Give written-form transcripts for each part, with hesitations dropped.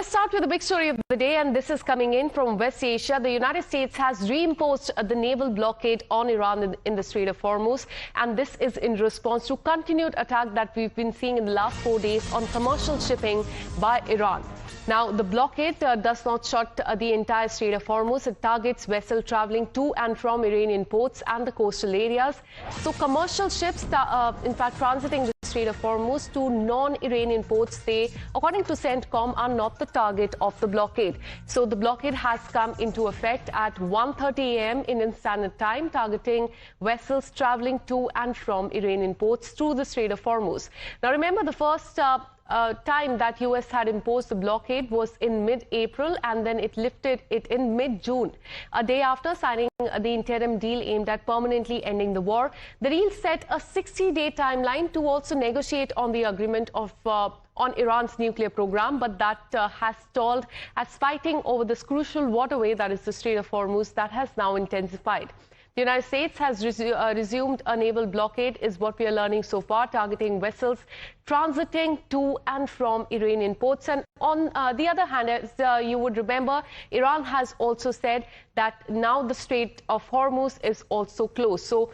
let's start with the big story of the day, and this is coming in from West Asia. The United States has reimposed the naval blockade on Iran in the Strait of Hormuz, and this is in response to continued attack that we've been seeing in the last 4 days on commercial shipping by Iran. Now, the blockade does not shut the entire Strait of Hormuz. It targets vessels traveling to and from Iranian ports and the coastal areas. So commercial ships, in fact, transiting the Strait of Hormuz to non-Iranian ports, they, according to CENTCOM, are not the target of the blockade. So the blockade has come into effect at 1:30 a.m. Indian Standard Time, targeting vessels traveling to and from Iranian ports through the Strait of Hormuz. Now, remember, the first time that US had imposed the blockade was in mid-April, and then it lifted it in mid-June, a day after signing the interim deal aimed at permanently ending the war. The deal set a 60-day timeline to also negotiate on the agreement of on Iran's nuclear program, but that has stalled as fighting over this crucial waterway, that is the Strait of Hormuz, that has now intensified. The United States has resumed a naval blockade, is what we are learning so far, targeting vessels transiting to and from Iranian ports. And on the other hand, as you would remember, Iran has also said that now the Strait of Hormuz is also closed. So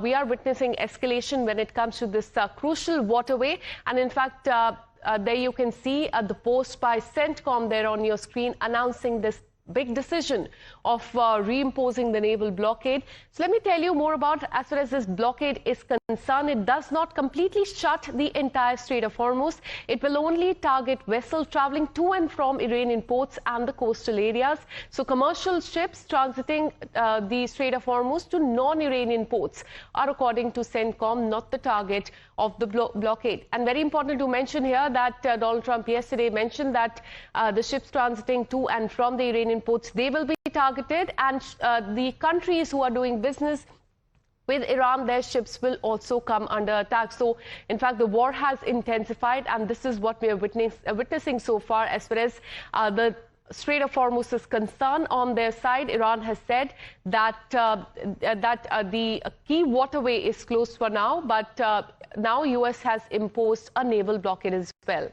we are witnessing escalation when it comes to this crucial waterway. And in fact, there you can see the post by CENTCOM there on your screen announcing this big decision of reimposing the naval blockade. So let me tell you more about, as far as this blockade is concerned, it does not completely shut the entire Strait of Hormuz. It will only target vessels traveling to and from Iranian ports and the coastal areas. So commercial ships transiting the Strait of Hormuz to non-Iranian ports are, according to CENTCOM, not the target of the blockade. And very important to mention here that Donald Trump yesterday mentioned that the ships transiting to and from the Iranian ports, they will be targeted, and the countries who are doing business with Iran, their ships will also come under attack. So, in fact, the war has intensified, and this is what we are witnessing so far as far as the Strait of Hormuz is concerned. On their side, Iran has said that the key waterway is closed for now, but now US has imposed a naval blockade as well.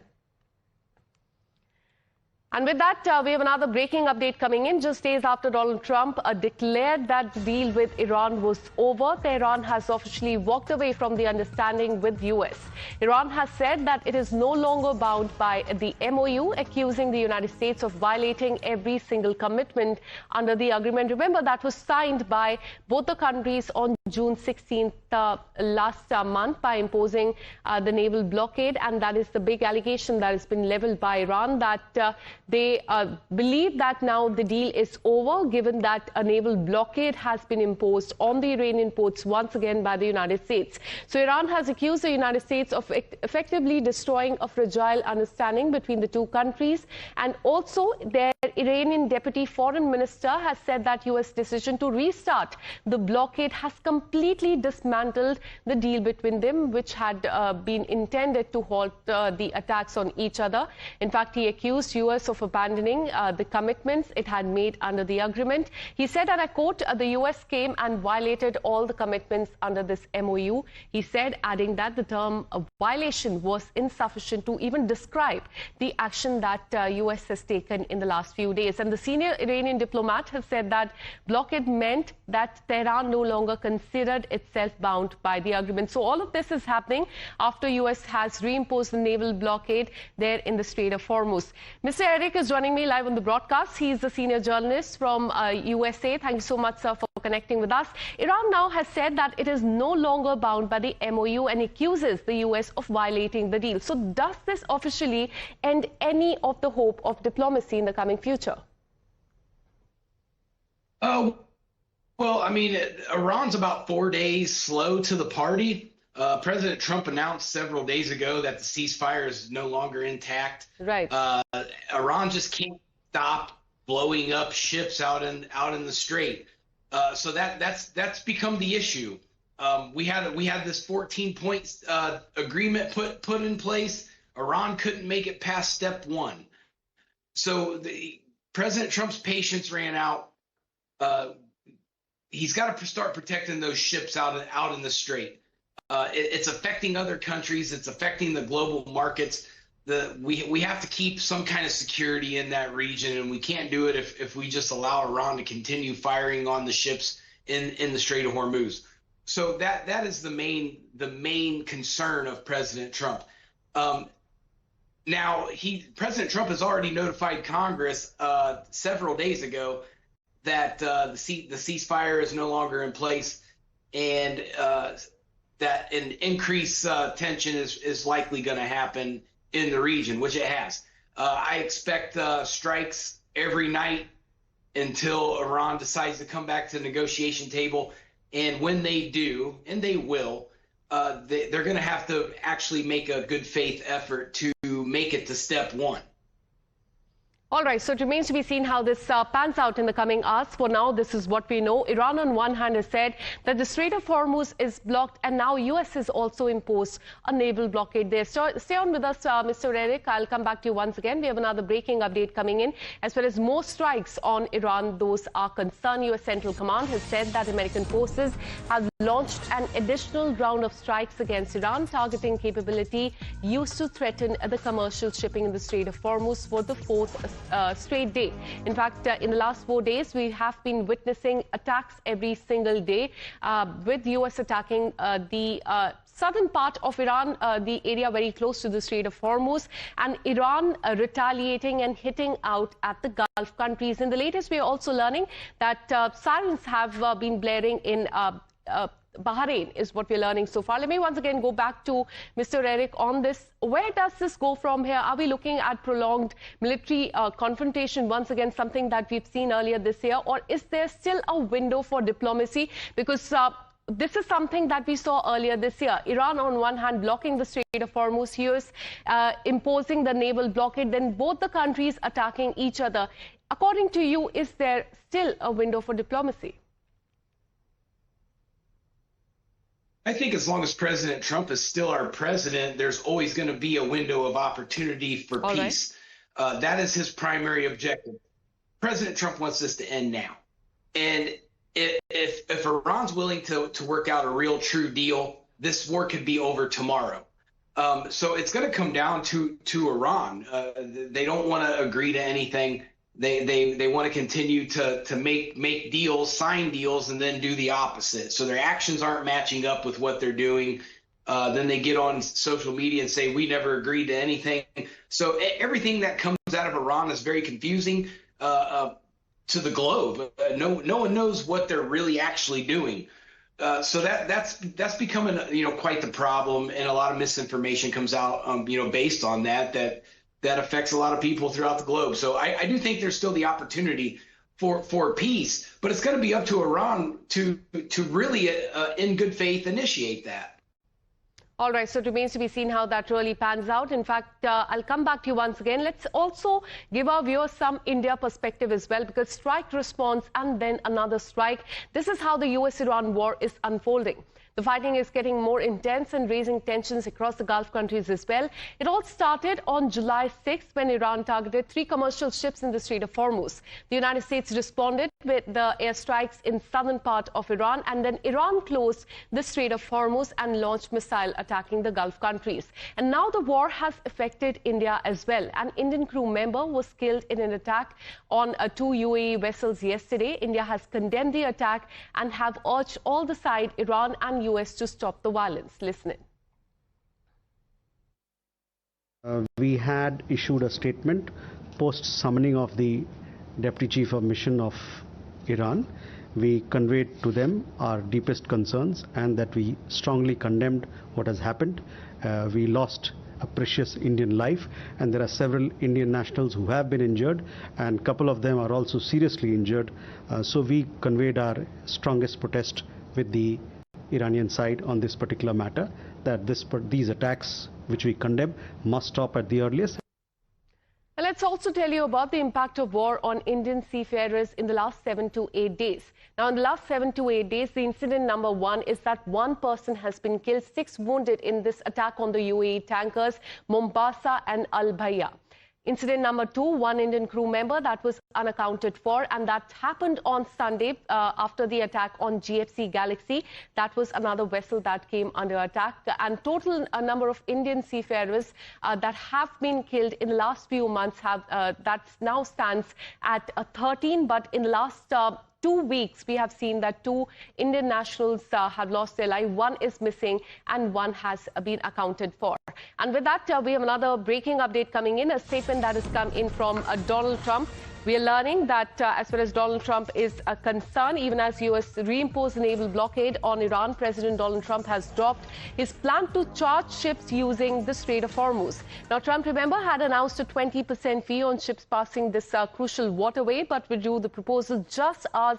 And with that, we have another breaking update coming in. Just days after Donald Trump declared that the deal with Iran was over, Tehran has officially walked away from the understanding with US. Iran has said that it is no longer bound by the MOU, accusing the United States of violating every single commitment under the agreement. Remember, that was signed by both the countries on June 16th last month by imposing the naval blockade, and that is the big allegation that has been leveled by Iran, that they believe that now the deal is over, given that a naval blockade has been imposed on the Iranian ports once again by the United States. So Iran has accused the United States of effectively destroying a fragile understanding between the two countries. And also, their Iranian deputy foreign minister has said that US decision to restart the blockade has completely dismantled the deal between them, which had been intended to halt the attacks on each other. In fact, he accused US of abandoning the commitments it had made under the agreement. He said, and I quote, the US came and violated all the commitments under this MOU. He said, adding that the term violation was insufficient to even describe the action that US has taken in the last few days. And the senior Iranian diplomat has said that blockade meant that Tehran no longer considered itself bound by the agreement. So all of this is happening after US has reimposed the naval blockade there in the Strait of Hormuz. Mr. Eric is joining me live on the broadcast. He is the senior journalist from USA. Thank you so much, sir, for connecting with us. Iran now has said that it is no longer bound by the MOU and accuses the US of violating the deal. So does this officially end any of the hope of diplomacy in the coming future? Oh, well, I mean, Iran's about 4 days slow to the party. President Trump announced several days ago that the ceasefire is no longer intact. Right. Iran just can't stop blowing up ships out in the strait. So that's become the issue. We had this 14-point agreement put in place. Iran couldn't make it past step one. So President Trump's patience ran out. He's got to start protecting those ships out in the strait. It's affecting other countries. It's affecting the global markets. we have to keep some kind of security in that region, and we can't do it if we just allow Iran to continue firing on the ships in the Strait of Hormuz. So that is the main concern of President Trump. Now President Trump has already notified Congress several days ago that the ceasefire is no longer in place, and that an increased tension is likely going to happen in the region, which it has. I expect strikes every night until Iran decides to come back to the negotiation table. And when they do, and they will, they're going to have to actually make a good faith effort to make it to step one. All right, so it remains to be seen how this pans out in the coming hours. For now, this is what we know. Iran on one hand has said that the Strait of Hormuz is blocked, and now US has also imposed a naval blockade there. So stay on with us, Mr. Eric. I'll come back to you once again. We have another breaking update coming in. As well as more strikes on Iran, those are concerned. US Central Command has said that American forces have launched an additional round of strikes against Iran, targeting capability used to threaten the commercial shipping in the Strait of Hormuz for the fourth straight day. In fact, in the last 4 days, we have been witnessing attacks every single day, with US attacking the southern part of Iran, the area very close to the Strait of Hormuz, and Iran retaliating and hitting out at the Gulf countries. In the latest, we are also learning that sirens have been blaring in Bahrain, is what we're learning so far. Let me once again go back to Mr. Eric on this. Where does this go from here? Are we looking at prolonged military confrontation once again, something that we've seen earlier this year, or is there still a window for diplomacy? Because this is something that we saw earlier this year. Iran on one hand blocking the Strait of Hormuz, US imposing the naval blockade, then both the countries attacking each other. According to you, is there still a window for diplomacy? I think as long as President Trump is still our president, there's always going to be a window of opportunity for peace. Right. That is his primary objective. President Trump wants this to end now. And if Iran's willing to work out a real true deal, this war could be over tomorrow. So it's going to come down to Iran. They don't want to agree to anything. They want to continue to make deals, sign deals, and then do the opposite. So their actions aren't matching up with what they're doing. Then they get on social media and say, we never agreed to anything. So everything that comes out of Iran is very confusing to the globe. No one knows what they're really actually doing. So that's becoming quite the problem, and a lot of misinformation comes out based on that affects a lot of people throughout the globe. So I do think there's still the opportunity for peace, but it's going to be up to Iran to really, in good faith, initiate that. All right, so it remains to be seen how that really pans out. In fact, I'll come back to you once again. Let's also give our viewers some India perspective as well, because strike response and then another strike. This is how the US-Iran war is unfolding. The fighting is getting more intense and raising tensions across the Gulf countries as well. It all started on July 6th when Iran targeted 3 commercial ships in the Strait of Hormuz. The United States responded with the airstrikes in southern part of Iran, and then Iran closed the Strait of Hormuz and launched missile attacking the Gulf countries. And now the war has affected India as well. An Indian crew member was killed in an attack on 2 UAE vessels yesterday. India has condemned the attack and have urged all the side, Iran and US, to stop the violence. Listen in. We had issued a statement post summoning of the Deputy Chief of Mission of Iran. We conveyed to them our deepest concerns and that we strongly condemned what has happened. We lost a precious Indian life, and there are several Indian nationals who have been injured, and a couple of them are also seriously injured. So we conveyed our strongest protest with the Iranian side on this particular matter, that these attacks, which we condemn, must stop at the earliest. Let's also tell you about the impact of war on Indian seafarers in the last 7 to 8 days. Now, in the last 7 to 8 days, the incident number 1 is that 1 person has been killed, 6 wounded in this attack on the UAE tankers Mombasa and Al Bhaiya. Incident number 2, one Indian crew member that was unaccounted for, and that happened on Sunday after the attack on GFC Galaxy. That was another vessel that came under attack. And total number of Indian seafarers that have been killed in the last few months that now stands at 13. But in the last 2 weeks, we have seen that 2 Indian nationals have lost their life. One is missing and one has been accounted for. And with that, we have another breaking update coming in, a statement that has come in from Donald Trump. We are learning that as far as Donald Trump is concerned, even as U.S. reimpose the naval blockade on Iran, President Donald Trump has dropped his plan to charge ships using the Strait of Hormuz. Now, Trump, remember, had announced a 20% fee on ships passing this crucial waterway, but withdrew the proposal just as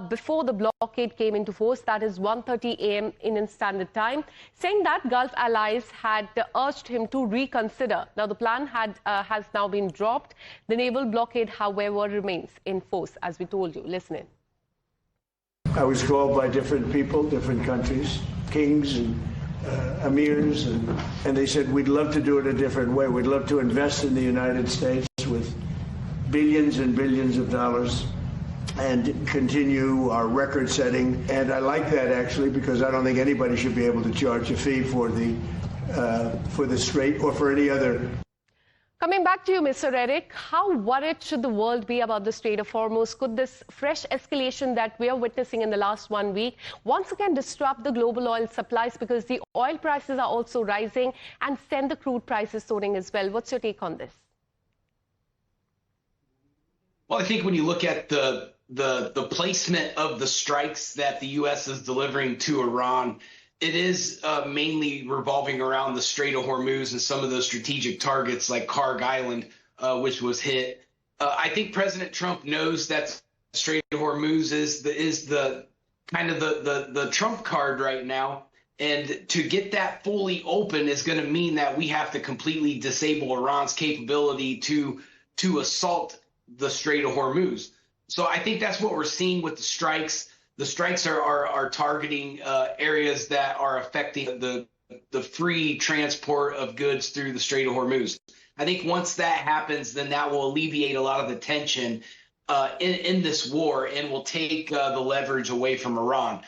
before the blockade came into force, that is 1:30 a.m. Indian Standard Time, saying that Gulf allies had urged him to reconsider. Now, the plan has now been dropped. The naval blockade, however, remains in force, as we told you. Listen in. I was called by different people, different countries, kings and emirs, and they said, we'd love to do it a different way. We'd love to invest in the United States with billions and billions of dollars and continue our record setting. And I like that, actually, because I don't think anybody should be able to charge a fee for the Strait or for any other. Coming back to you, Mr. Eric, how worried should the world be about the Strait of Hormuz? Could this fresh escalation that we are witnessing in the last 1 week once again disrupt the global oil supplies, because the oil prices are also rising, and send the crude prices soaring as well? What's your take on this? Well, I think when you look at the placement of the strikes that the U.S. is delivering to Iran, it is mainly revolving around the Strait of Hormuz and some of those strategic targets like Karg Island, which was hit. I think President Trump knows that Strait of Hormuz is the kind of the trump card right now. And to get that fully open is going to mean that we have to completely disable Iran's capability to assault the Strait of Hormuz. So I think that's what we're seeing with the strikes. The strikes are targeting areas that are affecting the free transport of goods through the Strait of Hormuz. I think once that happens, then that will alleviate a lot of the tension in this war and will take the leverage away from Iran.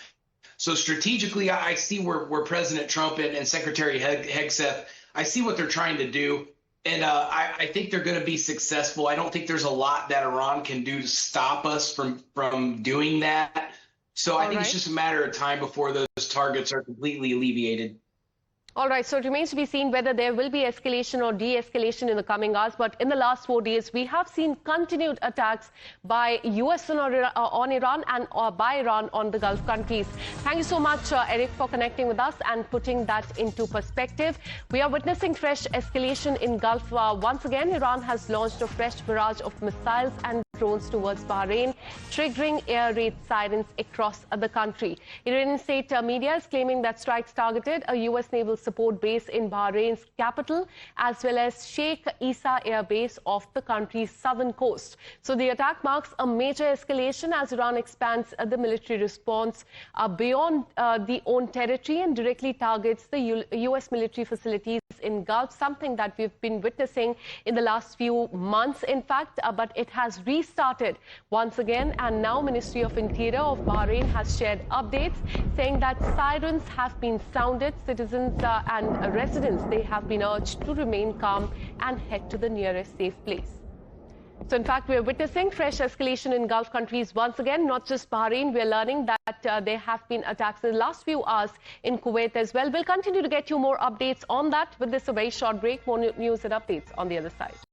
So strategically, I see where President Trump and Secretary Hegseth, I see what they're trying to do. And I think they're going to be successful. I don't think there's a lot that Iran can do to stop us from doing that. So I think it's just a matter of time before those targets are completely alleviated. All right, so it remains to be seen whether there will be escalation or de-escalation in the coming hours. But in the last 4 days, we have seen continued attacks by U.S. on Iran and by Iran on the Gulf countries. Thank you so much, Eric, for connecting with us and putting that into perspective. We are witnessing fresh escalation in Gulf. Once again, Iran has launched a fresh barrage of missiles and drones towards Bahrain, triggering air raid sirens across the country. Iranian state media is claiming that strikes targeted a U.S. naval support base in Bahrain's capital, as well as Sheikh Issa Air Base off the country's southern coast. So the attack marks a major escalation as Iran expands the military response beyond the own territory and directly targets the U.S. military facilities in Gulf, something that we've been witnessing in the last few months, in fact, but it has restarted once again. And now Ministry of Interior of Bahrain has shared updates saying that sirens have been sounded. Citizens and residents, they have been urged to remain calm and head to the nearest safe place. So, in fact, we are witnessing fresh escalation in Gulf countries once again, not just Bahrain. We are learning that there have been attacks in the last few hours in Kuwait as well. We'll continue to get you more updates on that. With this, a very short break. More news and updates on the other side.